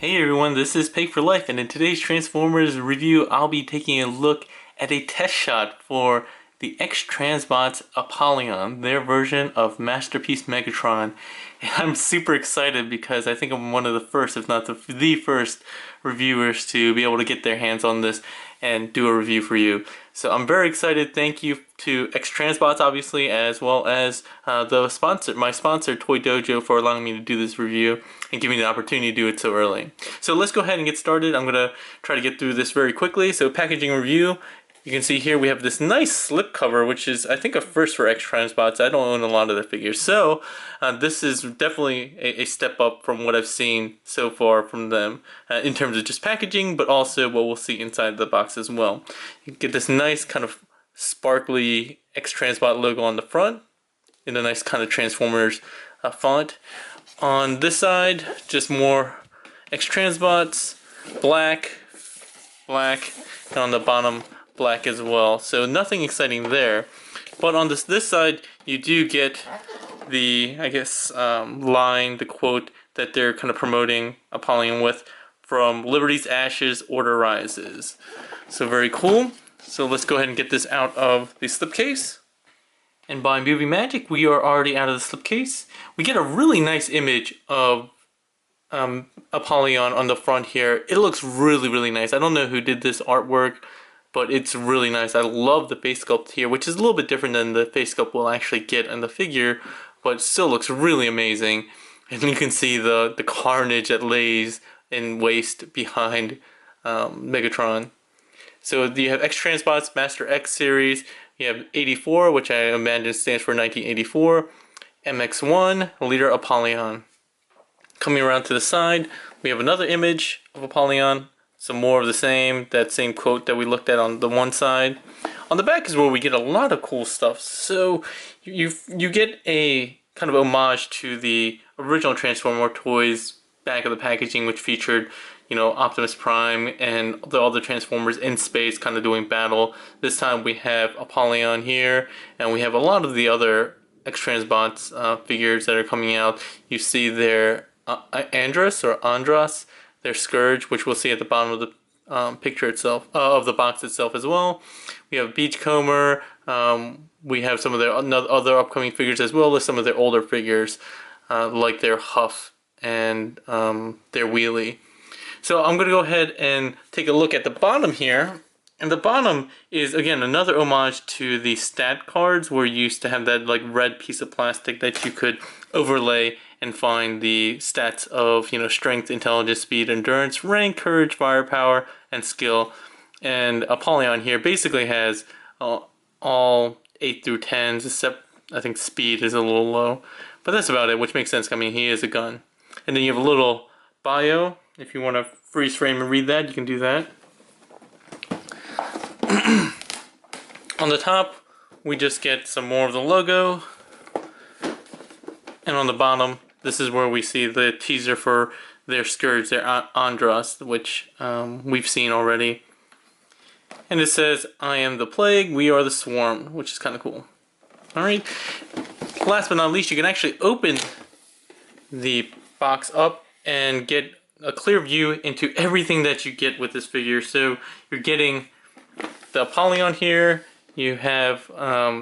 Hey everyone, this is Peg for Life, and in today's Transformers review, I'll be taking a look at a test shot for the X-Transbots Apollyon, their version of Masterpiece Megatron. And I'm super excited because I think I'm one of the first, if not the first, reviewers to be able to get their hands on this and do a review for you. So I'm very excited. Thank you to X-Transbots, obviously, as well as my sponsor, Toy Dojo, for allowing me to do this review and giving me the opportunity to do it so early. So let's go ahead and get started. I'm gonna try to get through this very quickly. So packaging review. You can see here we have this nice slip cover, which is, I think, a first for X-Transbots. I don't own a lot of their figures, so this is definitely a step up from what I've seen so far from them in terms of just packaging, but also what we'll see inside the box as well. You get this nice kind of sparkly X-Transbot logo on the front in a nice kind of Transformers font. On this side, just more X-Transbots, black, and on the bottom, black as well. So nothing exciting there. But on this side, you do get the, line, the quote that they're kind of promoting Apollyon with, from Liberty's Ashes, Order Rises. So very cool. So let's go ahead and get this out of the slipcase. And by movie magic, we are already out of the slipcase. We get a really nice image of Apollyon on the front here. It looks really, really nice. I don't know who did this artwork, but it's really nice. I love the face sculpt here, which is a little bit different than the face sculpt we'll actually get in the figure, but still looks really amazing. And you can see the carnage that lays in waste behind Megatron. So you have X-Transbots Master X series. You have 84, which I imagine stands for 1984. MX1, Leader Apollyon. Coming around to the side, we have another image of Apollyon. Some more of the same, that same quote that we looked at on the one side. On the back is where we get a lot of cool stuff. So you get a kind of homage to the original Transformer toys back of the packaging, which featured, you know, Optimus Prime and all the Transformers in space kind of doing battle. This time we have Apollyon here, and we have a lot of the other X-Transbots figures that are coming out. You see their Andros, their Scourge, which we'll see at the bottom of the picture itself, of the box itself as well. We have Beachcomber. We have some of their other upcoming figures as well as some of their older figures, like their Huff and their Wheelie. So I'm going to go ahead and take a look at the bottom here. And the bottom is, again, another homage to the stat cards, where you used to have that like red piece of plastic that you could overlay and find the stats of, you know, strength, intelligence, speed, endurance, rank, courage, firepower, and skill. And Apollyon here basically has all 8 through 10s, except I think speed is a little low. But that's about it, which makes sense. I mean, he is a gun. And then you have a little bio. If you want to freeze frame and read that, you can do that. On the top, we just get some more of the logo. And on the bottom, this is where we see the teaser for their Scourge, their Andros, which we've seen already. And it says, "I am the plague, we are the swarm," which is kind of cool. Alright, last but not least, you can actually open the box up and get a clear view into everything that you get with this figure. So you're getting the Apollyon here. You have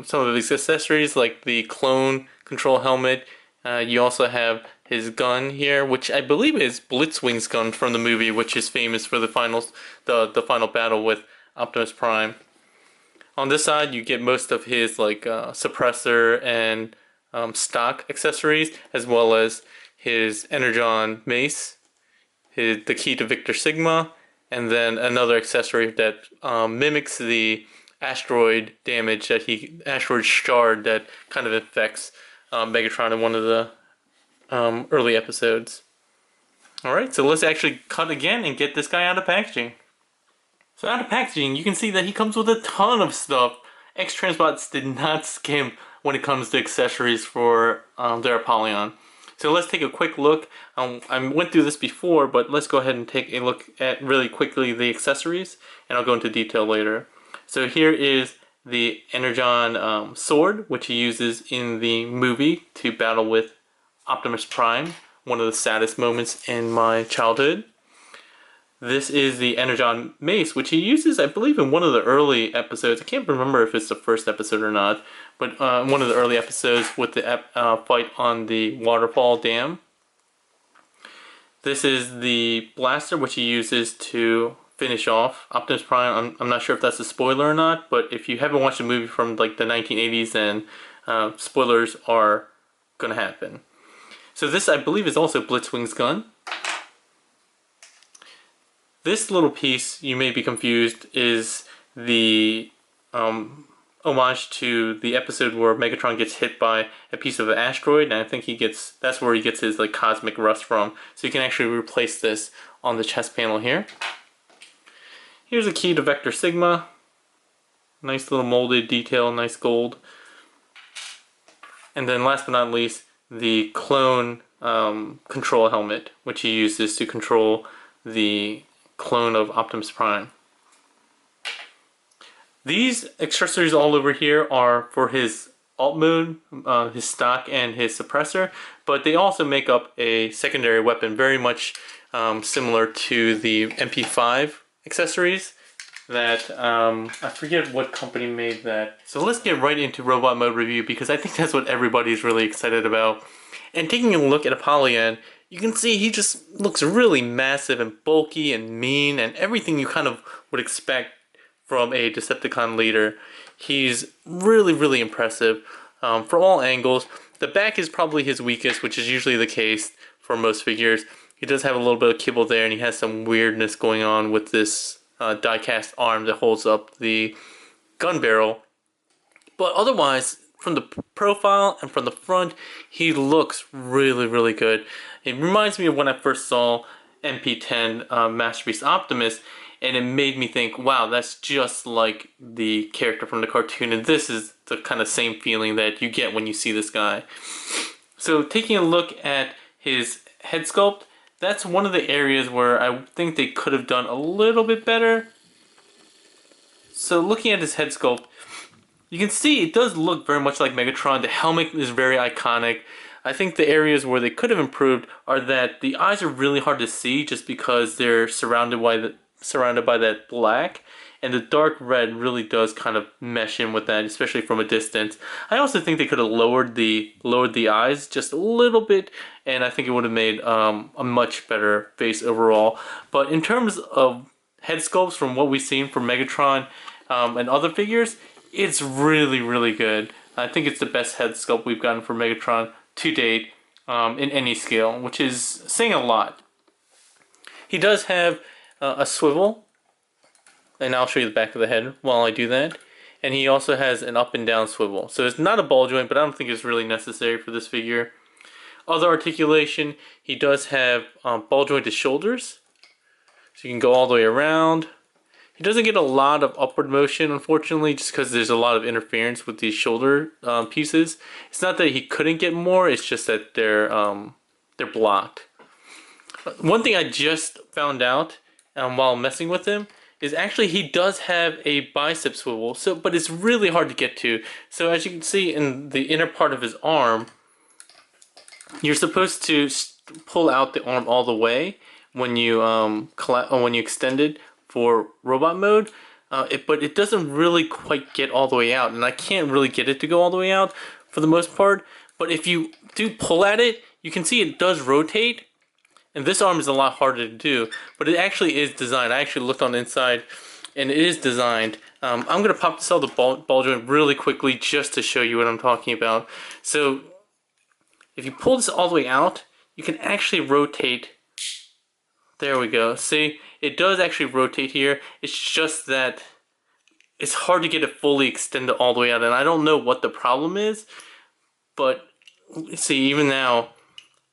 some of these accessories like the clone control helmet. You also have his gun here, which I believe is Blitzwing's gun from the movie, which is famous for the final battle with Optimus Prime. On this side, you get most of his like suppressor and stock accessories, as well as his Energon mace, the key to Victor Sigma, and then another accessory that mimics the asteroid damage asteroid shard that kind of infects Megatron in one of the early episodes. Alright, so let's actually cut again and get this guy out of packaging. So out of packaging, you can see that he comes with a ton of stuff. X-Transbots did not skim when it comes to accessories for their Apollyon. So let's take a quick look. I went through this before, but let's go ahead and take a look at really quickly the accessories, and I'll go into detail later. So here is the Energon sword, which he uses in the movie to battle with Optimus Prime, one of the saddest moments in my childhood. This is the Energon Mace, which he uses, I believe, in one of the early episodes. I can't remember if it's the first episode or not, but one of the early episodes with the fight on the waterfall dam. This is the blaster, which he uses to finish off Optimus Prime. I'm not sure if that's a spoiler or not, but if you haven't watched a movie from like the 1980s, then spoilers are going to happen. So this, I believe, is also Blitzwing's gun. This little piece, you may be confused, is the homage to the episode where Megatron gets hit by a piece of an asteroid, and I think that's where he gets his like cosmic rust from. So you can actually replace this on the chest panel here. Here's a key to Vector Sigma. Nice little molded detail, nice gold. And then last but not least, the clone control helmet, which he uses to control the clone of Optimus Prime. These accessories all over here are for his alt mode, his stock, and his suppressor, but they also make up a secondary weapon, very much similar to the MP5 accessories that I forget what company made that. So let's get right into robot mode review, because I think that's what everybody's really excited about. And taking a look at Apollyon, you can see he just looks really massive and bulky and mean and everything you kind of would expect from a Decepticon leader. He's really, really impressive from all angles. The back is probably his weakest, which is usually the case for most figures. He does have a little bit of kibble there, and he has some weirdness going on with this die-cast arm that holds up the gun barrel. But otherwise, from the profile and from the front, he looks really, really good. It reminds me of when I first saw MP10 Masterpiece Optimus, and it made me think, wow, that's just like the character from the cartoon, and this is the kind of same feeling that you get when you see this guy. So taking a look at his head sculpt, that's one of the areas where I think they could have done a little bit better. So looking at his head sculpt, you can see it does look very much like Megatron. The helmet is very iconic. I think the areas where they could have improved are that the eyes are really hard to see just because they're surrounded by that black, and the dark red really does kind of mesh in with that, especially from a distance. I also think they could have lowered the eyes just a little bit, and I think it would have made a much better face overall. But in terms of head sculpts from what we've seen from Megatron and other figures, it's really, really good. I think it's the best head sculpt we've gotten for Megatron to date in any scale, which is saying a lot. He does have a swivel, and I'll show you the back of the head while I do that. And he also has an up and down swivel. So it's not a ball joint, but I don't think it's really necessary for this figure. Other articulation, he does have ball jointed shoulders, so you can go all the way around. He doesn't get a lot of upward motion, unfortunately, just because there's a lot of interference with these shoulder pieces. It's not that he couldn't get more, it's just that they're blocked. One thing I just found out while messing with him is actually he does have a bicep swivel, but it's really hard to get to. So as you can see in the inner part of his arm, you're supposed to pull out the arm all the way when you extend it for robot mode, but it doesn't really quite get all the way out, and I can't really get it to go all the way out for the most part. But if you do pull at it, you can see it does rotate, and this arm is a lot harder to do, but it actually is designed. I actually looked on the inside, and it is designed. I'm going to pop this out of the ball joint really quickly just to show you what I'm talking about. So if you pull this all the way out, you can actually rotate. There we go. See, it does actually rotate here. It's just that it's hard to get it fully extended all the way out, and I don't know what the problem is, but see, even now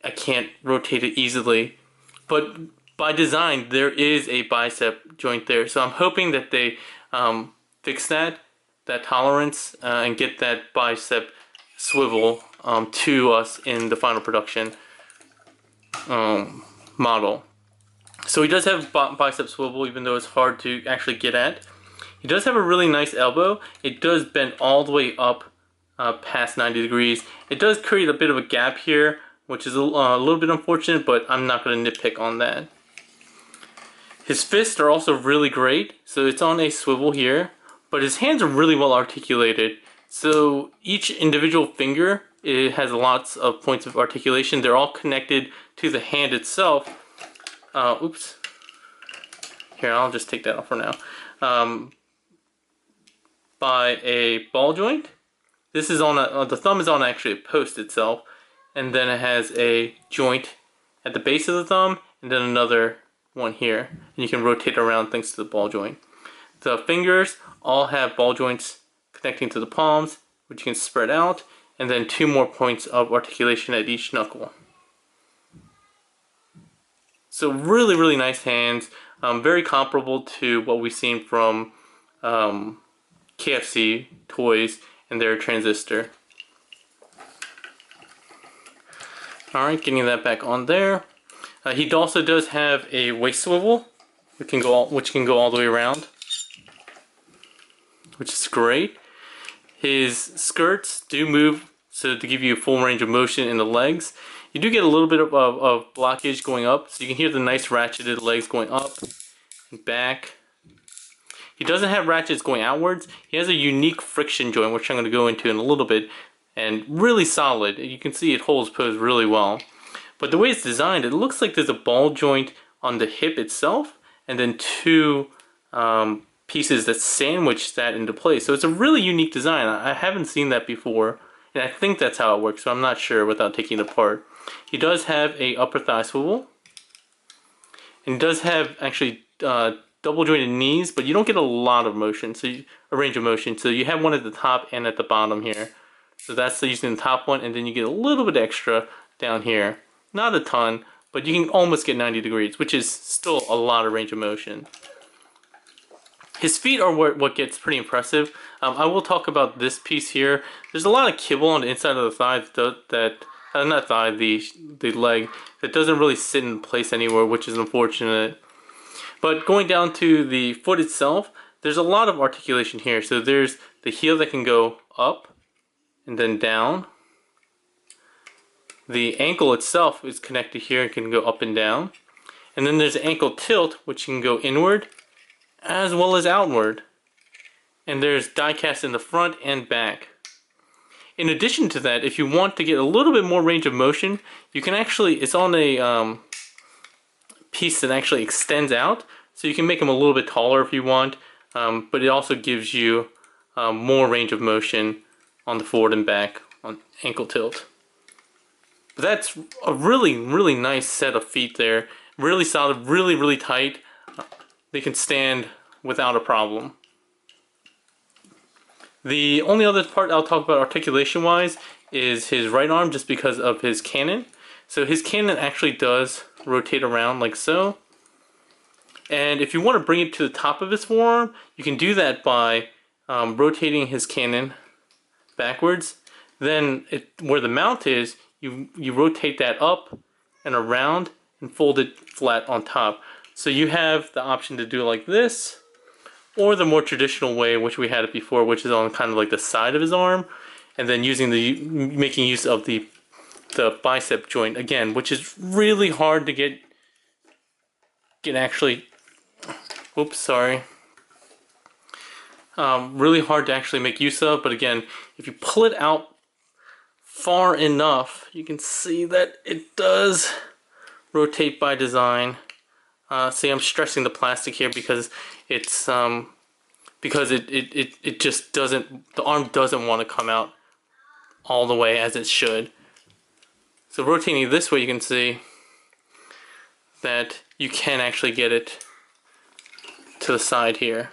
I can't rotate it easily. But by design, there is a bicep joint there, so I'm hoping that they fix that tolerance and get that bicep swivel to us in the final production model. So he does have bicep swivel, even though it's hard to actually get at. He does have a really nice elbow. It does bend all the way up past 90 degrees. It does create a bit of a gap here, which is a little bit unfortunate, but I'm not going to nitpick on that. His fists are also really great, so it's on a swivel here, but his hands are really well articulated. So each individual finger, it has lots of points of articulation. They're all connected to the hand itself. Oops. Here, I'll just take that off for now. By a ball joint. This is on the thumb is on actually a post itself, and then it has a joint at the base of the thumb, and then another one here, and you can rotate around thanks to the ball joint. The fingers all have ball joints connecting to the palms, which you can spread out, and then 2 more points of articulation at each knuckle. So really, really nice hands. Very comparable to what we've seen from KFC toys and their transistor. Alright, getting that back on there. He also does have a waist swivel, which can go all the way around, which is great. His skirts do move so to give you a full range of motion in the legs. You do get a little bit of blockage going up, so you can hear the nice ratcheted legs going up and back. He doesn't have ratchets going outwards. He has a unique friction joint, which I'm going to go into in a little bit, and really solid. You can see it holds pose really well. But the way it's designed, it looks like there's a ball joint on the hip itself, and then 2 pieces that sandwich that into place. So it's a really unique design. I haven't seen that before, and I think that's how it works, so I'm not sure without taking it apart. He does have a upper thigh swivel, and he does have actually double jointed knees, but you don't get a lot of motion, so a range of motion. So you have one at the top and at the bottom here. So that's using the top one, and then you get a little bit extra down here. Not a ton, but you can almost get 90 degrees, which is still a lot of range of motion. His feet are what gets pretty impressive. I will talk about this piece here. There's a lot of kibble on the inside of the thigh the leg, that doesn't really sit in place anywhere, which is unfortunate. But going down to the foot itself, there's a lot of articulation here. So there's the heel that can go up and then down. The ankle itself is connected here and can go up and down. And then there's an ankle tilt, which can go inward as well as outward. And there's die cast in the front and back. In addition to that, if you want to get a little bit more range of motion, you can actually, it's on a piece that actually extends out, so you can make them a little bit taller if you want, but it also gives you more range of motion on the forward and back on ankle tilt. But that's a really, really nice set of feet there. Really solid, really, really tight. They can stand without a problem. The only other part I'll talk about articulation wise is his right arm, just because of his cannon. So his cannon actually does rotate around like so. And if you want to bring it to the top of his forearm, you can do that by rotating his cannon backwards. Then where the mount is, you rotate that up and around and fold it flat on top. So you have the option to do it like this, or the more traditional way, which we had it before, which is on kind of like the side of his arm, and then making use of the bicep joint again, which is really hard to get actually. Oops, sorry. Really hard to actually make use of, but again, if you pull it out far enough, you can see that it does rotate by design. See, I'm stressing the plastic here because it's it just doesn't, the arm doesn't want to come out all the way as it should. So rotating this way, you can see that you can actually get it to the side here.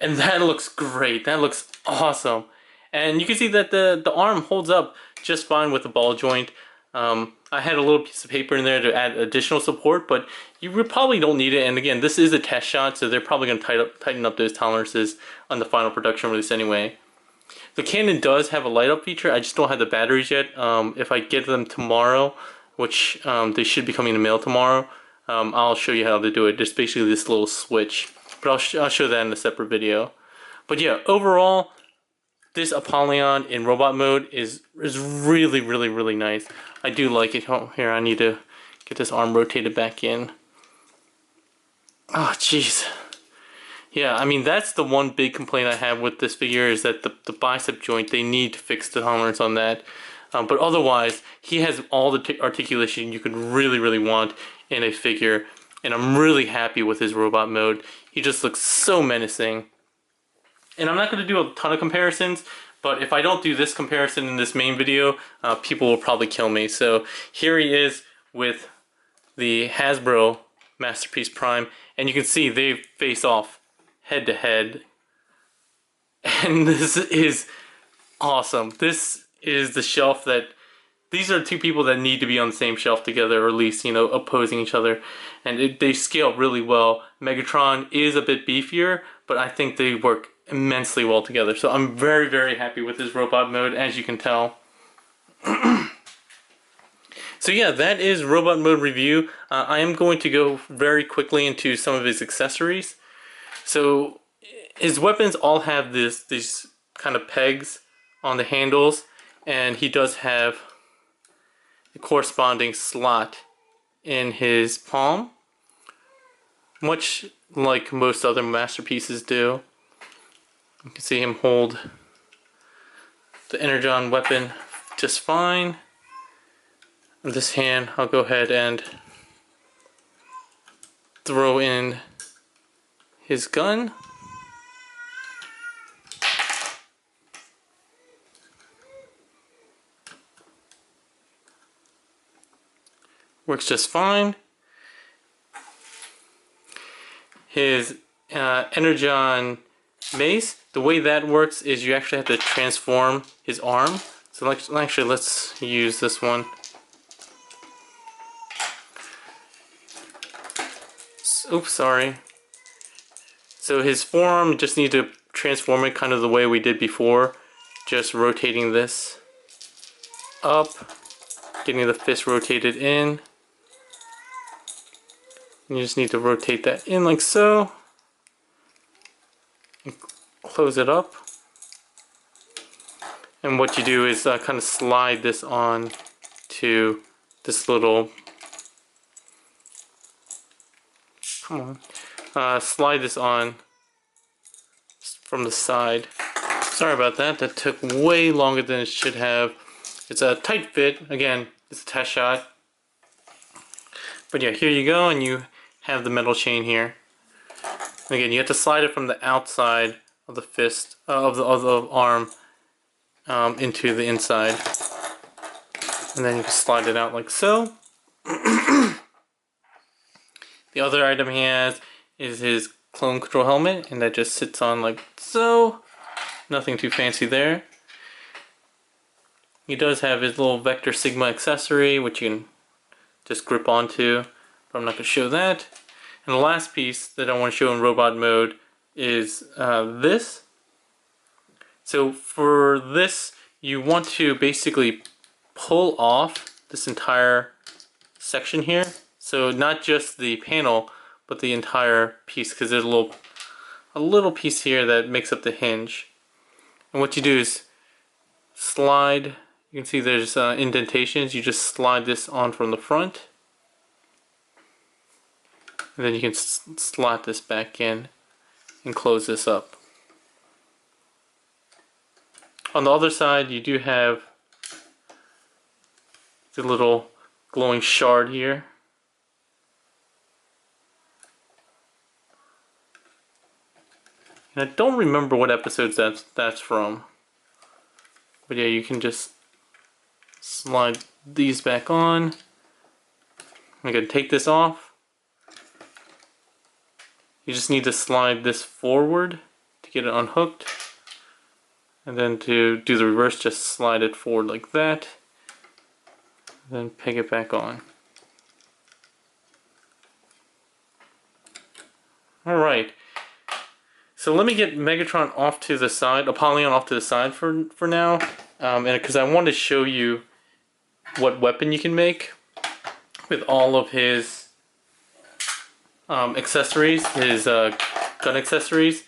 And that looks great. That looks awesome. And you can see that the arm holds up just fine with the ball joint. I had a little piece of paper in there to add additional support, but you probably don't need it. And again, this is a test shot, so they're probably going to tighten up those tolerances on the final production release anyway. The cannon does have a light up feature. I just don't have the batteries yet. If I get them tomorrow, which they should be coming in the mail tomorrow, I'll show you how to do it. Just basically this little switch, but I'll show that in a separate video. But yeah, overall, this Apollyon in robot mode is really, really, really nice. I do like it. Oh, here, I need to Get this arm rotated back in. Oh, jeez. Yeah, I mean, that's the one big complaint I have with this figure is that the bicep joint, they need to fix the tolerance on that. But otherwise, he has all the articulation you could really, really want in a figure. And I'm really happy with his robot mode. He just looks so menacing. And I'm not going to do a ton of comparisons, but if I don't do this comparison in this main video, people will probably kill me. So here he is with the Hasbro Masterpiece Prime, and you can see they face off head to head. And this is awesome. This is the shelf that these are two people that need to be on the same shelf together, or at least, you know, opposing each other. And they scale really well. Megatron is a bit beefier, but I think they work immensely well together. So I'm very, very happy with his robot mode, as you can tell. So yeah, that is robot mode review. I am going to go very quickly into some of his accessories. So his weapons all have these kind of pegs on the handles, and he does have a corresponding slot in his palm, much like most other masterpieces do. You can see him hold the Energon weapon just fine. In this hand, I'll go ahead and throw in his gun. Works just fine. His Energon mace, the way that works is you actually have to transform his arm. So actually, let's use this one. Oops, sorry. So his forearm, just need to transform it kind of the way we did before. Just rotating this up, getting the fist rotated in. You just need to rotate that in like so. And close it up. And what you do is kind of slide this on to this little, slide this on from the side. Sorry about that. That took way longer than it should have. It's a tight fit. Again, it's a test shot. But yeah, here you go, and you have the metal chain here. Again, you have to slide it from the outside of the fist, of the arm, into the inside. And then you can slide it out like so. The other item he has is his clone control helmet, and that just sits on like so. Nothing too fancy there. He does have his little Vector Sigma accessory, which you can just grip onto, but I'm not going to show that. And the last piece that I want to show in robot mode is this. So for this, you want to basically pull off this entire section here. So not just the panel, but the entire piece, because there's a little piece here that makes up the hinge. And what you do is slide. You can see there's indentations. You just slide this on from the front. And then you can slot this back in and close this up. On the other side, you do have the little glowing shard here. And I don't remember what episodes that's from. But yeah, you can just slide these back on. I'm going to take this off. You just need to slide this forward to get it unhooked. And then to do the reverse, just slide it forward like that. Then peg it back on. Alright. So let me get Megatron off to the side, Apollyon off to the side for now. And because I want to show you what weapon you can make with all of his accessories, his gun accessories.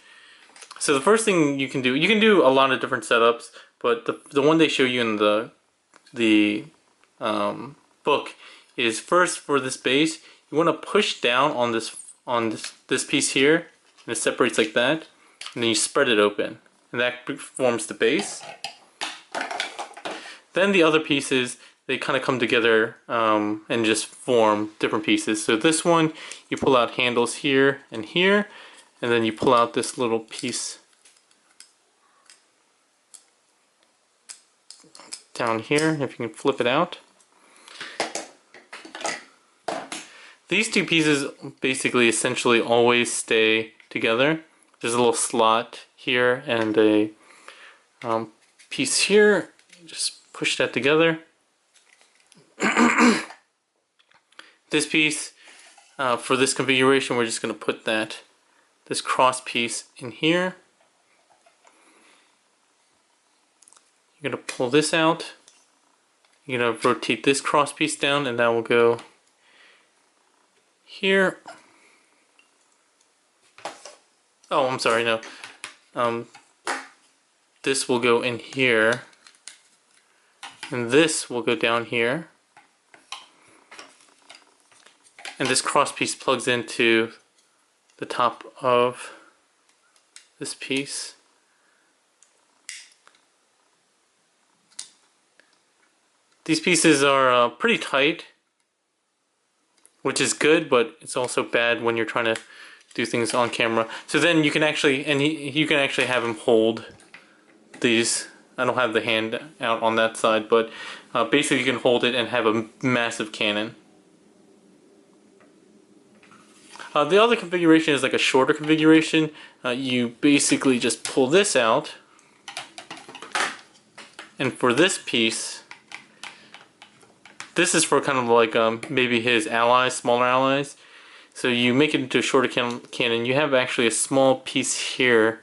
So the first thing you can do a lot of different setups, but the one they show you in the book is first for this base, you want to push down on this piece here, and it separates like that, and then you spread it open, and that forms the base. Then the other pieces, they kind of come together and just form different pieces. So this one, you pull out handles here, and then you pull out this little piece down here, if you can flip it out. These two pieces basically essentially always stay together. There's a little slot here and a piece here. Just push that together. This piece, for this configuration, we're just going to put this cross piece in here. You're going to pull this out. You're going to rotate this cross piece down, and that will go here. Oh, I'm sorry, no. This will go in here, and this will go down here. And this cross piece plugs into the top of this piece. These pieces are pretty tight, which is good, but it's also bad when you're trying to do things on camera. So then you can actually, you can actually have him hold these. I don't have the hand out on that side, but basically you can hold it and have a massive cannon. The other configuration is like a shorter configuration. You basically just pull this out, and for this piece, this is for kind of like maybe his allies, smaller allies. So you make it into a shorter cannon. You have actually a small piece here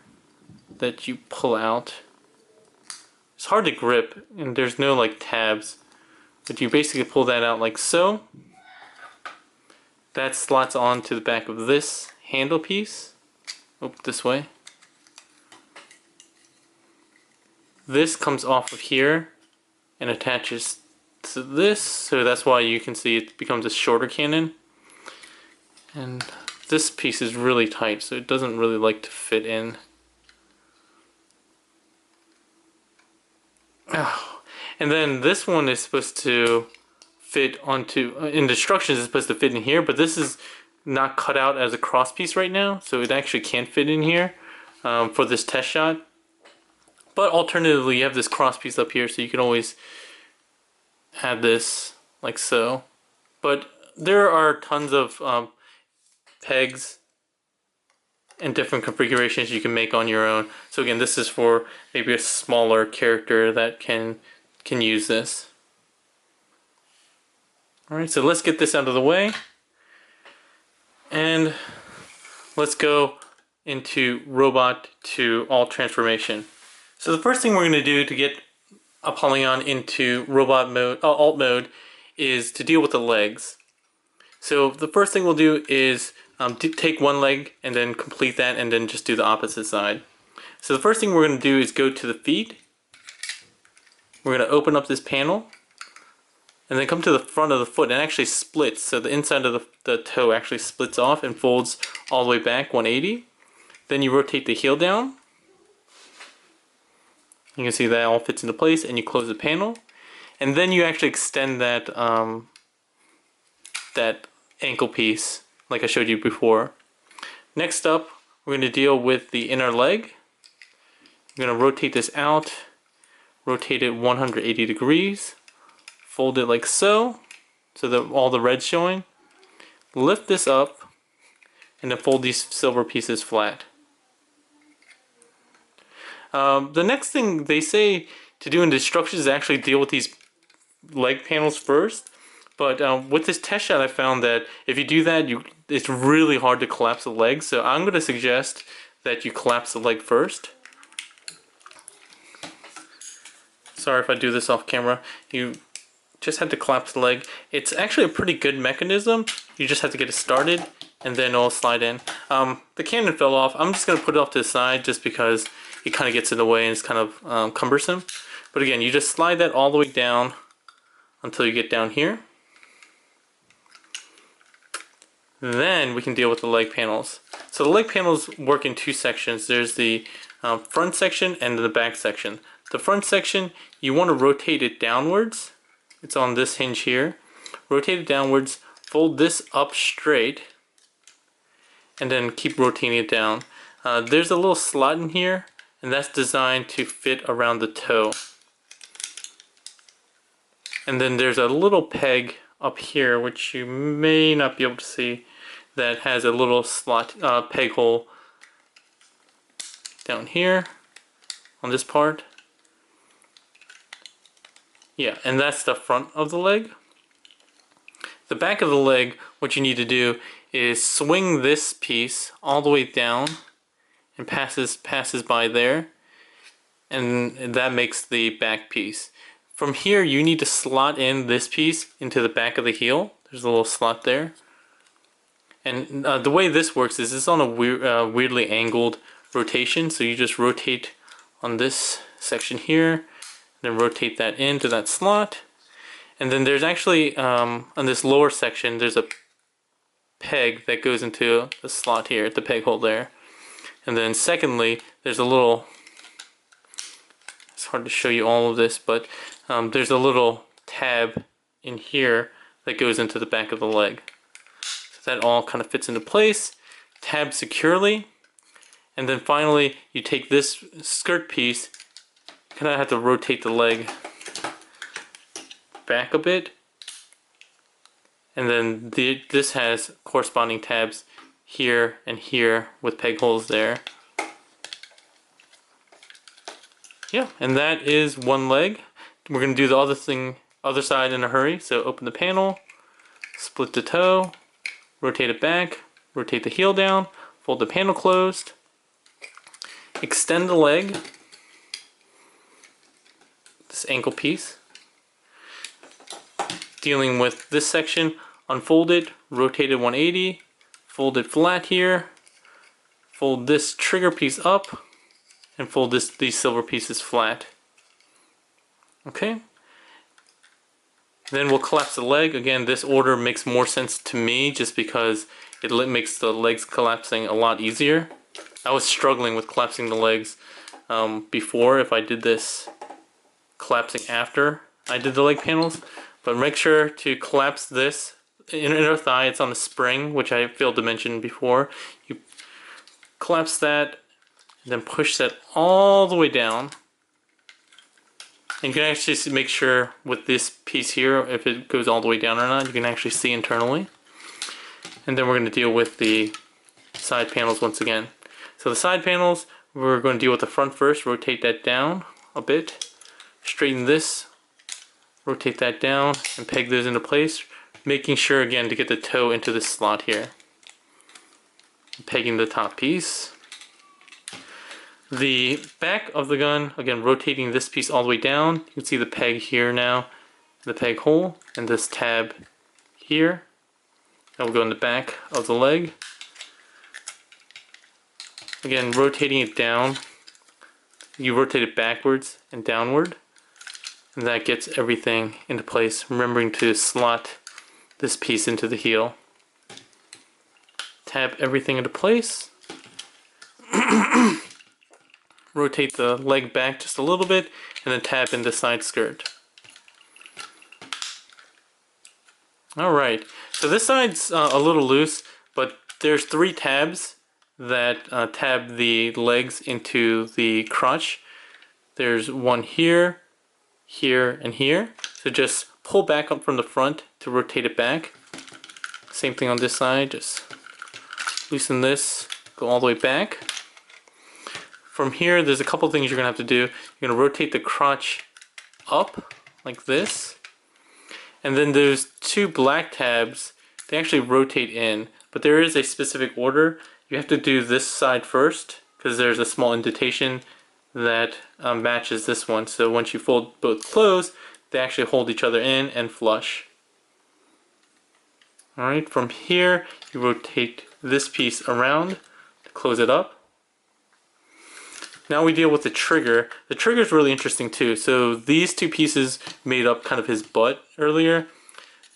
that you pull out. It's hard to grip, and there's no like tabs, but you basically pull that out like so. That slots onto the back of this handle piece. Oh, this way. This comes off of here and attaches to this, so that's why you can see it becomes a shorter cannon. And this piece is really tight, so it doesn't really like to fit in. Oh. And then this one is supposed to fit onto, in instructions, it's supposed to fit in here, but this is not cut out as a cross piece right now, so it actually can't fit in here for this test shot. But alternatively, you have this cross piece up here, so you can always add this like so. But there are tons of pegs and different configurations you can make on your own. So again, this is for maybe a smaller character that can use this. Alright, so let's get this out of the way, and let's go into robot to alt transformation. So the first thing we're going to do to get Apollyon into robot mode, alt mode, is to deal with the legs. So the first thing we'll do is take one leg and then complete that, and then just do the opposite side. So the first thing we're going to do is go to the feet. We're going to open up this panel, and then come to the front of the foot, and actually splits. So the inside of the toe actually splits off and folds all the way back 180. Then you rotate the heel down. You can see that all fits into place, and you close the panel. And then you actually extend that that ankle piece like I showed you before. Next up, we're going to deal with the inner leg. I'm going to rotate this out, rotate it 180 degrees. Fold it like so that all the red's showing. Lift this up, and then fold these silver pieces flat. The next thing they say to do in the instructions is actually deal with these leg panels first. But with this test shot, I found that if you do that, it's really hard to collapse the leg. So I'm going to suggest that you collapse the leg first. Sorry if I do this off camera. You just have to collapse the leg. It's actually a pretty good mechanism. You just have to get it started, and then it'll slide in. The cannon fell off. I'm just going to put it off to the side just because it kind of gets in the way and it's kind of cumbersome. But again, you just slide that all the way down until you get down here. Then we can deal with the leg panels. So the leg panels work in two sections. There's the front section and the back section. The front section, you want to rotate it downwards. It's on this hinge here. Rotate it downwards, fold this up straight, and then keep rotating it down. There's a little slot in here, and that's designed to fit around the toe. And then there's a little peg up here, which you may not be able to see, that has a little slot peg hole down here on this part. Yeah, and that's the front of the leg. The back of the leg, what you need to do is swing this piece all the way down and passes by there, and that makes the back piece. From here, you need to slot in this piece into the back of the heel. There's a little slot there. And the way this works is it's on a weirdly angled rotation. So you just rotate on this section here, then rotate that into that slot. And then there's actually, on this lower section, there's a peg that goes into the slot here, the peg hole there. And then secondly, there's a little, it's hard to show you all of this, but there's a little tab in here that goes into the back of the leg. So that all kind of fits into place, tab securely. And then finally, you take this skirt piece, kind of have to rotate the leg back a bit. And then this has corresponding tabs here and here with peg holes there. Yeah, and that is one leg. We're going to do the other side in a hurry. So open the panel, split the toe, rotate it back, rotate the heel down, fold the panel closed, extend the leg, this ankle piece. Dealing with this section, unfold it, rotate it 180, fold it flat here, fold this trigger piece up, and fold these silver pieces flat. Okay. Then we'll collapse the leg. Again, this order makes more sense to me just because it makes the legs collapsing a lot easier. I was struggling with collapsing the legs before if I did this collapsing after I did the leg panels. But make sure to collapse this inner thigh. It's on a spring, which I failed to mention before. You collapse that, and then push that all the way down. And you can actually make sure with this piece here, if it goes all the way down or not, you can actually see internally. And then we're going to deal with the side panels once again. So the side panels, we're going to deal with the front first. Rotate that down a bit. Straighten this. Rotate that down and peg those into place. Making sure again to get the toe into this slot here. Pegging the top piece. The back of the gun, again rotating this piece all the way down. You can see the peg here now, the peg hole, and this tab here. That will go in the back of the leg. Again, rotating it down. You rotate it backwards and downward, and that gets everything into place. Remembering to slot this piece into the heel. Tab everything into place. Rotate the leg back just a little bit, and then tab in the side skirt. Alright, so this side's a little loose, but there's 3 tabs that tab the legs into the crotch. There's one here, here, and here. So just pull back up from the front to rotate it back. Same thing on this side, just loosen this, go all the way back. From here, there's a couple things you're going to have to do. You're going to rotate the crotch up, like this. And then there's 2 black tabs. They actually rotate in, but there is a specific order. You have to do this side first, because there's a small indentation that matches this one. So once you fold both closed, they actually hold each other in and flush. Alright, from here, you rotate this piece around to close it up. Now we deal with the trigger. The trigger is really interesting too. So these 2 pieces made up kind of his butt earlier.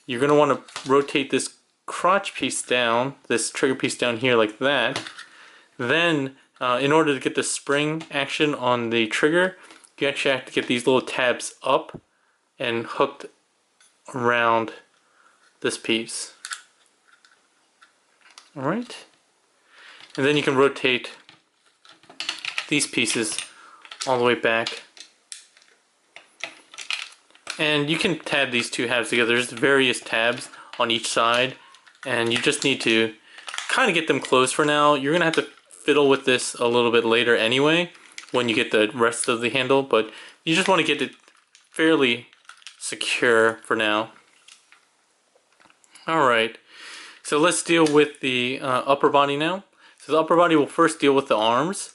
You're going to want to rotate this crotch piece down, this trigger piece down here like that, then in order to get the spring action on the trigger, you actually have to get these little tabs up and hooked around this piece. Alright. And then you can rotate these pieces all the way back. And you can tab these two halves together. There's various tabs on each side, and you just need to kind of get them closed for now. You're going to have to fiddle with this a little bit later anyway, when you get the rest of the handle, but you just want to get it fairly secure for now. Alright, so let's deal with the upper body now. So the upper body will first deal with the arms.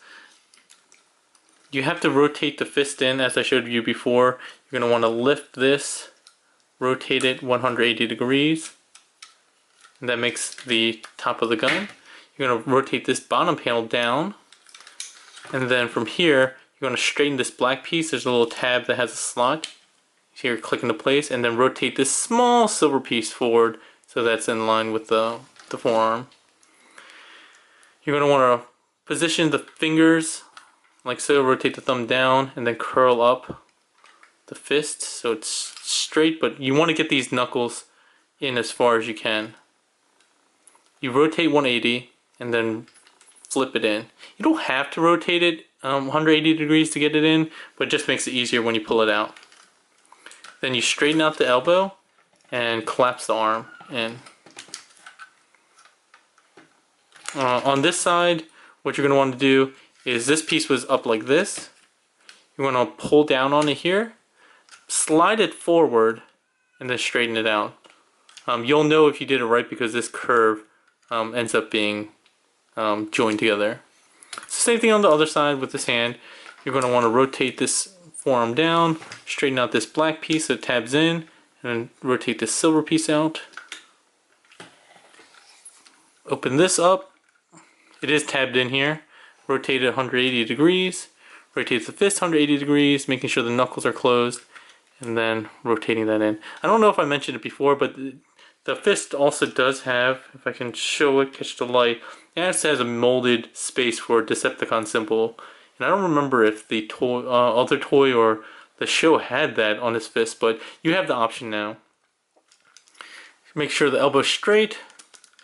You have to rotate the fist in, as I showed you before. You're going to want to lift this, rotate it 180 degrees. And that makes the top of the gun. You're going to rotate this bottom panel down. And then from here, you're going to straighten this black piece. There's a little tab that has a slot. Here, click into place, and then rotate this small silver piece forward so that's in line with the forearm. You're going to want to position the fingers like so, rotate the thumb down, and then curl up the fist so it's straight, but you want to get these knuckles in as far as you can. You rotate 180 and then flip it in. You don't have to rotate it 180 degrees to get it in, but it just makes it easier when you pull it out. Then you straighten out the elbow and collapse the arm in. On this side, what you're going to want to do is this piece was up like this. You want to pull down on it here, slide it forward, and then straighten it out. You'll know if you did it right because this curve ends up being joined together. Same thing on the other side with this hand. You're going to want to rotate this forearm down, straighten out this black piece so it tabs in, and then rotate this silver piece out. Open this up. It is tabbed in here. Rotate it 180 degrees. Rotate the fist 180 degrees, making sure the knuckles are closed, and then rotating that in. I don't know if I mentioned it before, but the fist also does have, if I can show it, catch the light, it also has a molded space for a Decepticon symbol. And I don't remember if the other toy or the show had that on his fist, but you have the option now. Make sure the elbow's straight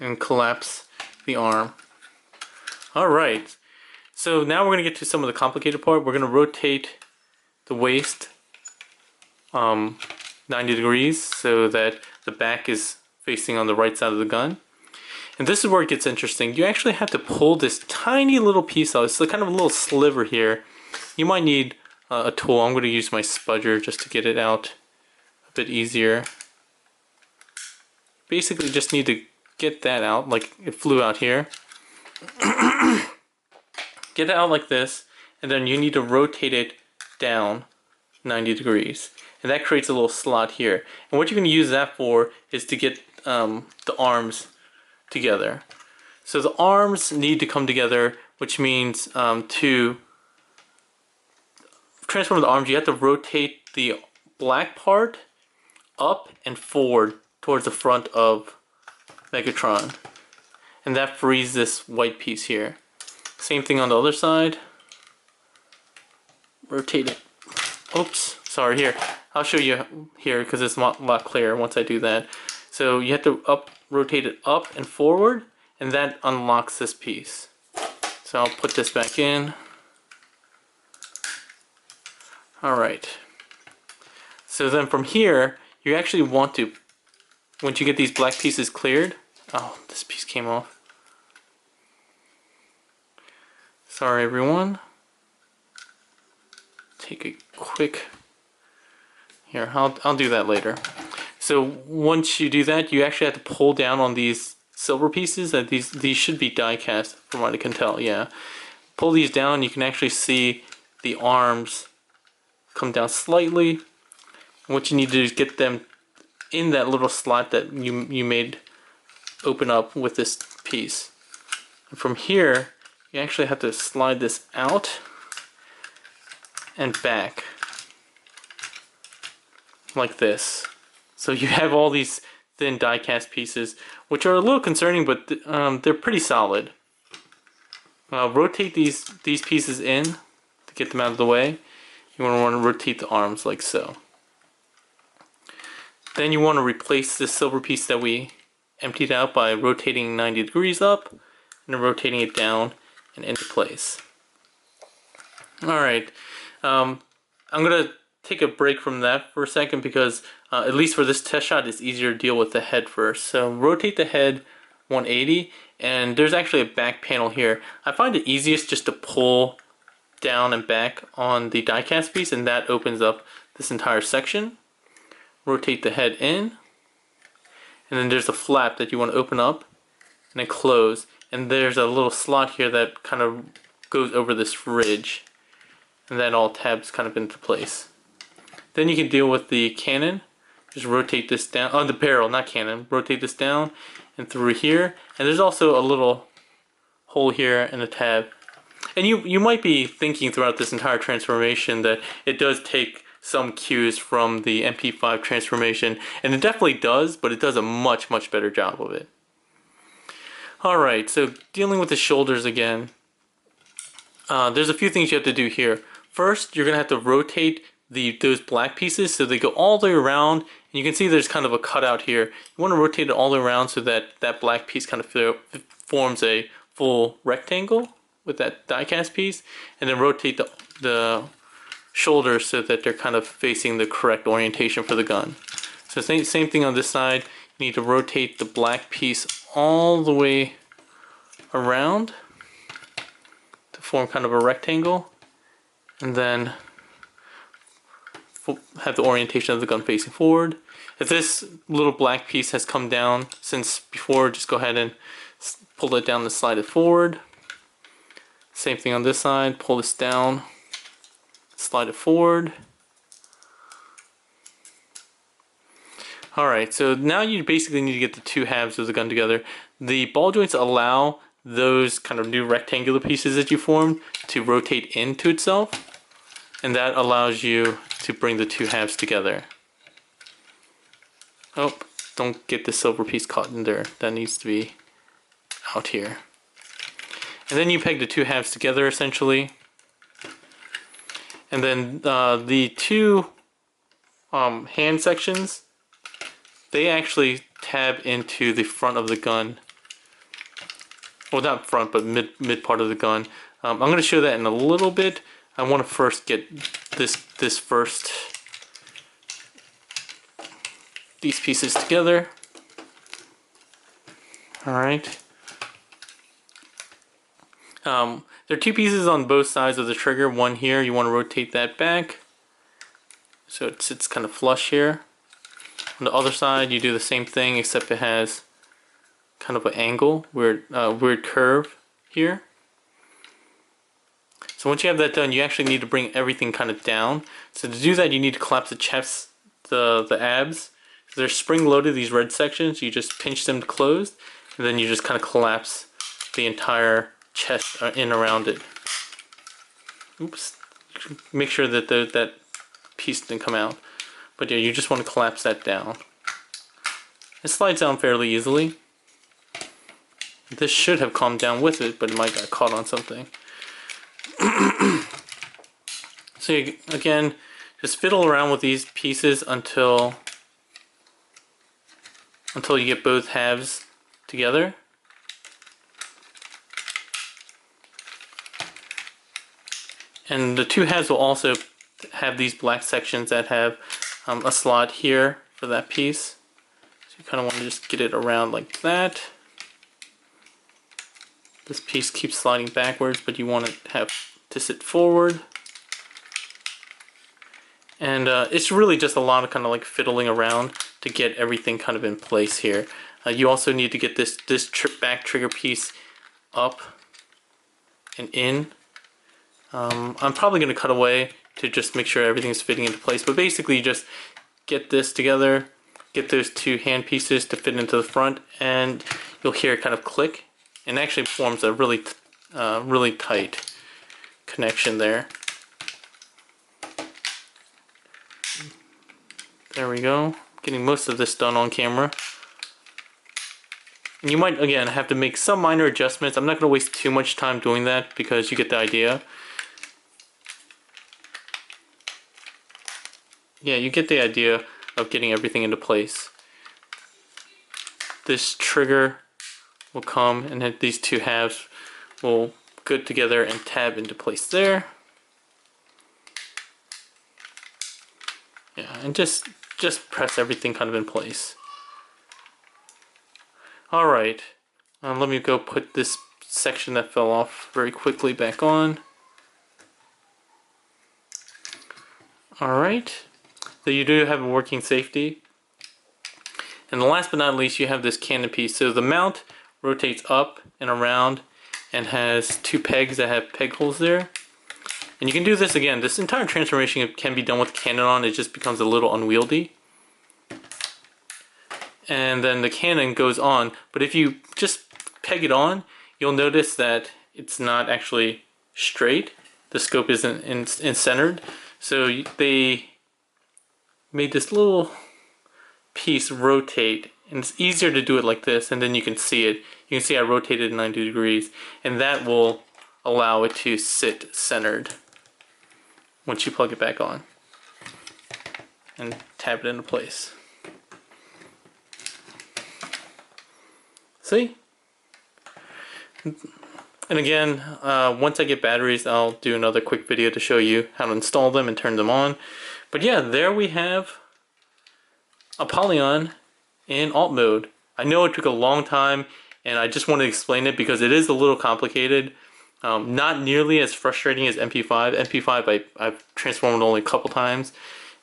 and collapse the arm. Alright, so now we're going to get to some of the complicated part. We're going to rotate the waist 90 degrees so that the back is facing on the right side of the gun. And this is where it gets interesting. You actually have to pull this tiny little piece out. It's kind of a little sliver here. You might need a tool. I'm going to use my spudger just to get it out a bit easier. Basically just need to get that out, like it flew out here. Get it out like this, and then you need to rotate it down 90 degrees. And that creates a little slot here. And what you're going to use that for is to get the arms together. So the arms need to come together, which means to transform the arms, you have to rotate the black part up and forward towards the front of Megatron. And that frees this white piece here. Same thing on the other side. Rotate it. Oops, sorry, here. I'll show you here because it's a lot clearer once I do that. So you have to rotate it up and forward, and that unlocks this piece. So I'll put this back in. Alright. So then from here, you actually want to, once you get these black pieces cleared, oh, this piece came off. Sorry everyone. Take a quick, here, I'll do that later. So once you do that, you actually have to pull down on these silver pieces. That these should be die cast from what I can tell, yeah. Pull these down, you can actually see the arms come down slightly. What you need to do is get them in that little slot that you made open up with this piece. And from here, you actually have to slide this out and back like this. So you have all these thin die cast pieces, which are a little concerning, but they're pretty solid. Rotate these pieces in to get them out of the way. You want to rotate the arms like so. Then you want to replace this silver piece that we emptied out by rotating 90 degrees up and then rotating it down and into place. Alright, I'm going to take a break from that for a second because at least for this test shot it's easier to deal with the head first. So rotate the head 180, and there's actually a back panel here. I find it easiest just to pull down and back on the die cast piece, and that opens up this entire section. Rotate the head in, and then there's a flap that you want to open up and then close, and there's a little slot here that kind of goes over this ridge, and that all tabs kind of into place. Then you can deal with the cannon. Just rotate this down, the barrel, not cannon. Rotate this down and through here, and there's also a little hole here and a tab. And you might be thinking throughout this entire transformation that it does take some cues from the MP5 transformation, and it definitely does, but it does a much better job of it. Alright, so dealing with the shoulders again, there's a few things you have to do here. First, you're going to have to rotate those black pieces so they go all the way around, and you can see there's kind of a cutout here. You want to rotate it all the way around so that that black piece kind of forms a full rectangle with that die cast piece, and then rotate the shoulders so that they're kind of facing the correct orientation for the gun. So same thing on this side. You need to rotate the black piece all the way around to form kind of a rectangle, and then have the orientation of the gun facing forward. If this little black piece has come down since before, just go ahead and pull it down and slide it forward. Same thing on this side, pull this down, slide it forward. Alright, so now you basically need to get the two halves of the gun together. The ball joints allow those kind of new rectangular pieces that you formed to rotate into itself, and that allows you to bring the two halves together. Oh, don't get the silver piece caught in there. That needs to be out here. And then you peg the two halves together essentially. And then the two hand sections, they actually tab into the front of the gun. Well, not front, but mid part of the gun. I'm going to show that in a little bit. I want to first get these pieces together. Alright. There are two pieces on both sides of the trigger. One here, you want to rotate that back so it sits kind of flush here. On the other side, you do the same thing, except it has kind of an angle, weird curve here. So once you have that done, you actually need to bring everything kind of down. So to do that, you need to collapse the chest, the abs. So they're spring-loaded, these red sections. You just pinch them closed, and then you just kind of collapse the entire chest in around it. Oops. Make sure that that piece didn't come out. But yeah, you just want to collapse that down. It slides down fairly easily. This should have come down with it, but it might got caught on something. So again, just fiddle around with these pieces until you get both halves together. And the two halves will also have these black sections that have a slot here for that piece. So you kind of want to just get it around like that. This piece keeps sliding backwards, but you want it to sit forward. And it's really just a lot of kind of like fiddling around to get everything kind of in place here. You also need to get this back trigger piece up and in. I'm probably going to cut away to just make sure everything's fitting into place, but basically you just get this together, get those two hand pieces to fit into the front, and you'll hear it kind of click, and actually forms a really tight connection there. There we go. Getting most of this done on camera. And you might, again, have to make some minor adjustments. I'm not going to waste too much time doing that because you get the idea. Yeah, you get the idea of getting everything into place. This trigger will come and then these two halves will go together and tab into place there. Yeah, and just press everything kind of in place. Alright, let me go put this section that fell off very quickly back on. Alright, so you do have a working safety. And last but not least, you have this cannon piece. So the mount rotates up and around and has two pegs that have peg holes there. And you can do this again. This entire transformation can be done with cannon on. It just becomes a little unwieldy. And then the cannon goes on. But if you just peg it on, you'll notice that it's not actually straight. The scope isn't centered. So they made this little piece rotate. And it's easier to do it like this. And then you can see it. You can see I rotated 90 degrees. And that will allow it to sit centered once you plug it back on and tab it into place. See? And again, once I get batteries, I'll do another quick video to show you how to install them and turn them on. But yeah, there we have Apollyon in alt mode. I know it took a long time and I just want to explain it because it is a little complicated. Not nearly as frustrating as MP5. MP5 I've transformed only a couple times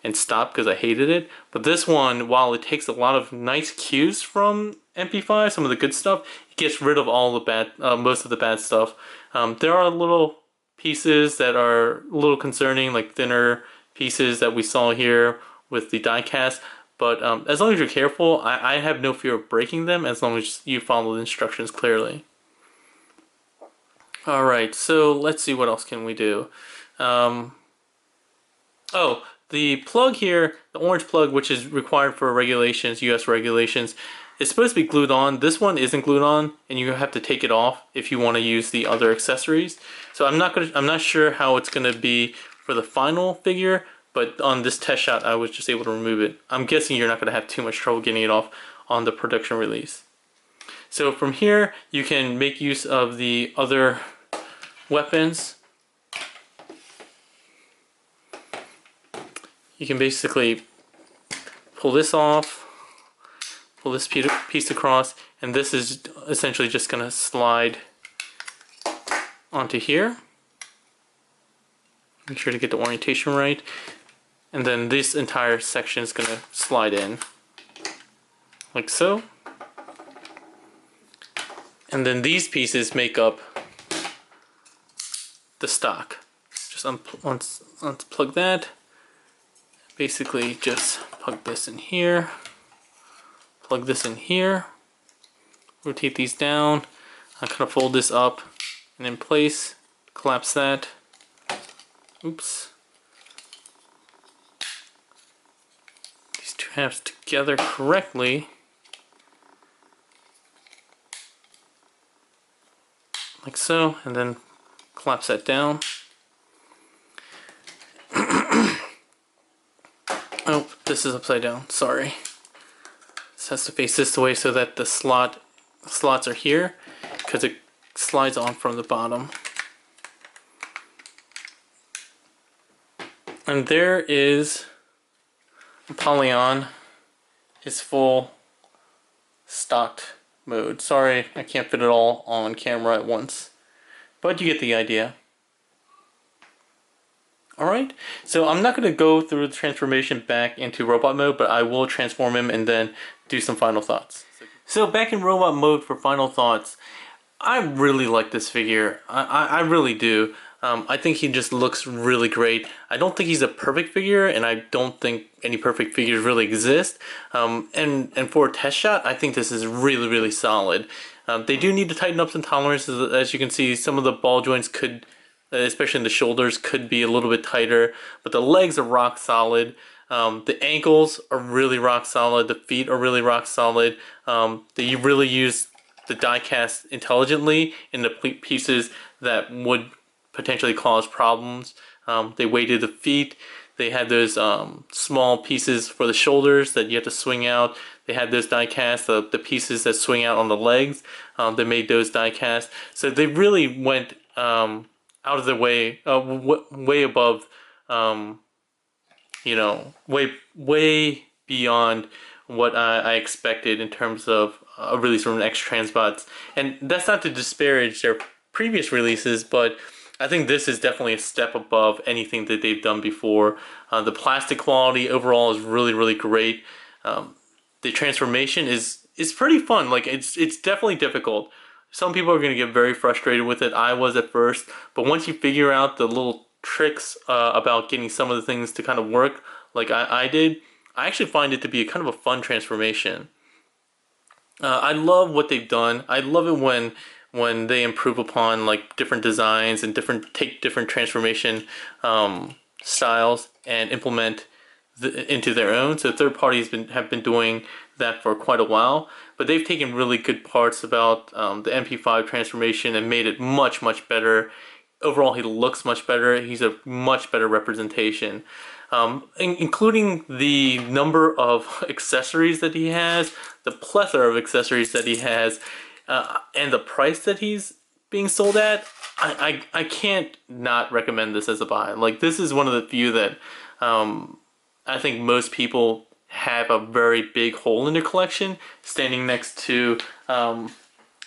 and stopped because I hated it. But this one, while it takes a lot of nice cues from MP5, some of the good stuff, it gets rid of all the bad, most of the bad stuff. There are little pieces that are a little concerning, like thinner pieces that we saw here with the die cast. But as long as you're careful, I have no fear of breaking them as long as you follow the instructions clearly. Alright, so let's see what else can we do. Oh, the plug here, the orange plug, which is required for regulations, US regulations, is supposed to be glued on. This one isn't glued on, and you have to take it off if you want to use the other accessories. So I'm not sure how it's gonna be for the final figure, but on this test shot I was just able to remove it. I'm guessing you're not gonna have too much trouble getting it off on the production release. So from here, you can make use of the other weapons. You can basically pull this off, pull this piece across, and this is essentially just going to slide onto here. Make sure to get the orientation right. And then this entire section is going to slide in, like so. And then these pieces make up the stock. Just unplug that. Basically just plug this in here. Plug this in here. Rotate these down. I kind of fold this up and in place. Collapse that. Oops. These two halves together correctly. Like so, and then collapse that down. Oh, this is upside down, sorry. This has to face this way so that the slots are here, because it slides on from the bottom. And there is Apollyon, his full stocked mode. Sorry, I can't fit it all on camera at once, but you get the idea. Alright, so I'm not going to go through the transformation back into robot mode, but I will transform him and then do some final thoughts. So back in robot mode for final thoughts, I really like this figure. I really do. I think he just looks really great. I don't think he's a perfect figure, and I don't think any perfect figures really exist. And for a test shot, I think this is really, really solid. They do need to tighten up some tolerances. As you can see, some of the ball joints could, especially in the shoulders, could be a little bit tighter. But the legs are rock solid. The ankles are really rock solid. The feet are really rock solid. They really use the die cast intelligently in the pieces that would potentially cause problems. They weighted the feet. They had those small pieces for the shoulders that you have to swing out. They had those die cast, the pieces that swing out on the legs. They made those die cast. So they really went out of their way, way above, you know, way beyond what I expected in terms of a release from X-Transbots. And that's not to disparage their previous releases, but I think this is definitely a step above anything that they've done before. The plastic quality overall is really great. The transformation is pretty fun. Like it's definitely difficult. Some people are going to get very frustrated with it. I was at first, but once you figure out the little tricks about getting some of the things to kind of work, like I did, I actually find it to be a kind of a fun transformation. I love what they've done. I love it when they improve upon like different designs and take different transformation styles and implement into their own. So third parties have been doing that for quite a while, but they've taken really good parts about the MP5 transformation and made it much better. Overall, he looks much better. He's a much better representation. Including the number of accessories that he has, the plethora of accessories that he has, and the price that he's being sold at, I can't not recommend this as a buy. Like, this is one of the few that I think most people have a very big hole in their collection, standing next to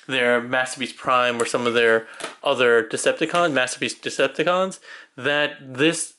their Masterpiece Prime or some of their other Decepticons, Masterpiece Decepticons, that this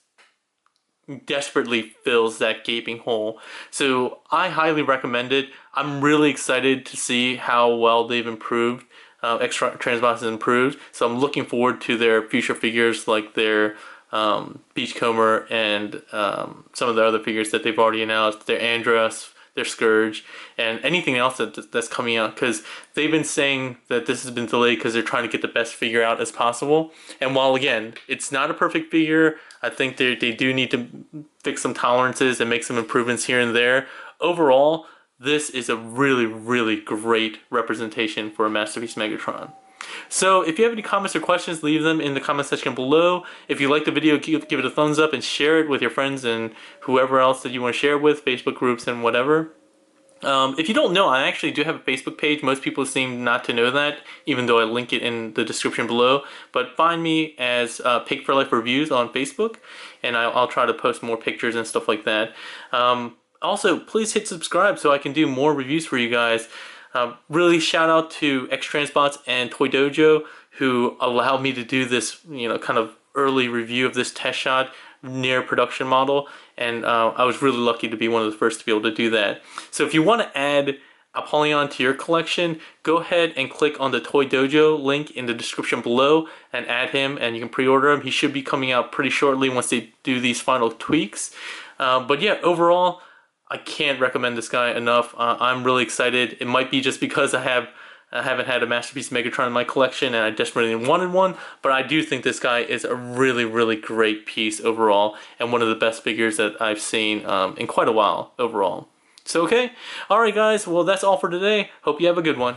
desperately fills that gaping hole. So I highly recommend it. I'm really excited to see how well they've improved. X-Transbots has improved. So I'm looking forward to their future figures, like their Beachcomber and some of the other figures that they've already announced, their Andros, their Scourge, and anything else that's coming out, because they've been saying that this has been delayed because they're trying to get the best figure out as possible. And while again, it's not a perfect figure, I think they do need to fix some tolerances and make some improvements here and there. Overall, this is a really great representation for a Masterpiece Megatron. So if you have any comments or questions, leave them in the comment section below. If you like the video, give it a thumbs up and share it with your friends and whoever else that you want to share it with, Facebook groups and whatever. If you don't know, I actually do have a Facebook page. Most people seem not to know that, even though I link it in the description below. But find me as Pig for Life Reviews on Facebook, and I'll try to post more pictures and stuff like that. Also, please hit subscribe so I can do more reviews for you guys. Really shout out to X-Transbots and Toy Dojo, who allowed me to do this, kind of early review of this test shot near production model, and I was really lucky to be one of the first to be able to do that. So if you want to add Apollyon to your collection, go ahead and click on the Toy Dojo link in the description below and add him, and you can pre-order him. He should be coming out pretty shortly once they do these final tweaks. But yeah, overall, I can't recommend this guy enough. I'm really excited. It might be just because I haven't had a Masterpiece Megatron in my collection and I desperately wanted one, but I do think this guy is a really great piece overall and one of the best figures that I've seen in quite a while overall. So okay, alright guys, well that's all for today. Hope you have a good one.